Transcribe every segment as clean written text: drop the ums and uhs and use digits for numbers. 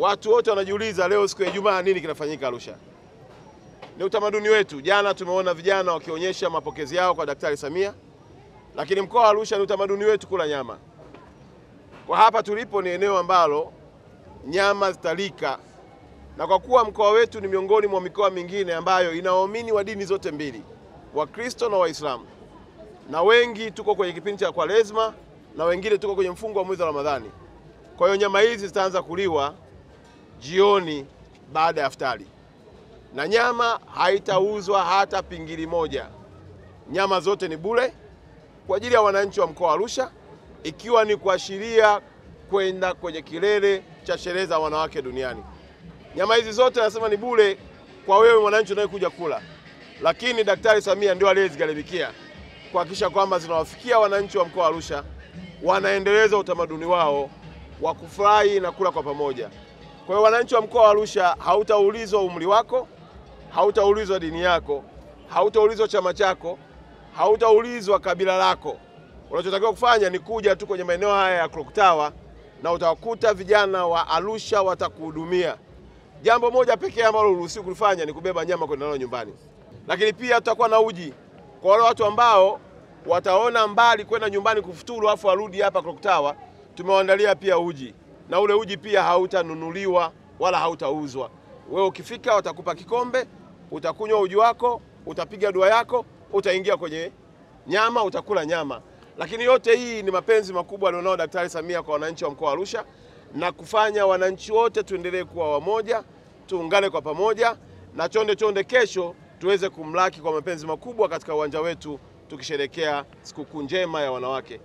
Watu wote wanajiuliza leo siku ya Ijumaa nini kinafanyika Arusha. Ni utamaduni wetu. Jana tumeona vijana wakionyesha mapokezi yao kwa Daktari Samia, lakini mkoa wa Arusha ni utamaduni wetu kula nyama. Kwa hapa tulipo ni eneo ambalo nyama zitalika, na kwa kuwa mkoa wetu ni miongoni mwa mikoa mingine ambayo ina waumini wa dini zote mbili, Wakristo na Waislamu, na wengi tuko kwenye kipindi cha Kwaresma na wengine tuko kwenye mfungo wa mwezi wa Ramadhani. Kwa hiyo nyama hizi zitaanza kuliwa jioni baada ya iftari, na nyama haitauzwa hata pingili moja. Nyama zote ni bure kwa ajili ya wananchi wa mkoa wa Arusha, ikiwa ni kuashiria kwenda kwenye kilele cha sherehe za wanawake duniani. Nyama hizi zote nasema ni bure kwa wewe mwananchi unayekuja kula, lakini Daktari Samia ndio aliyezigharamikia kuhakikisha kwamba zinawafikia wananchi wa mkoa wa Arusha, wanaendeleza utamaduni wao wa kufurahi na kula kwa pamoja. Kwa hiyo wananchi wa mkoa wa Arusha, hautaulizwa umri wako, hautaulizwa dini yako, hautaulizwa chama chako, hautaulizwa kabila lako. Unachotakiwa kufanya ni kuja tu kwenye maeneo haya ya Clock Tower na utawakuta vijana wa Arusha watakuhudumia. Jambo moja pekee ambalo uruhusiwi kulifanya ni kubeba nyama kwenda nayo nyumbani. Lakini pia tutakuwa na uji kwa wale watu ambao wataona mbali kwenda nyumbani kufuturu afu warudi hapa Clock Tower. Tumewaandalia pia uji, na ule uji pia hautanunuliwa wala hautauzwa. Wewe ukifika watakupa kikombe, utakunywa uji wako, utapiga dua yako, utaingia kwenye nyama, utakula nyama. Lakini yote hii ni mapenzi makubwa alionao Daktari Samia kwa wananchi wa mkoa wa Arusha, na kufanya wananchi wote tuendelee kuwa wamoja, tuungane kwa pamoja, na chonde kesho tuweze kumlaki kwa mapenzi makubwa katika uwanja wetu tukisherehekea sikukuu njema ya wanawake.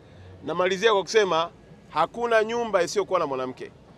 Namalizia kwa kusema hakuna nyumba isiyokuwa na mwanamke.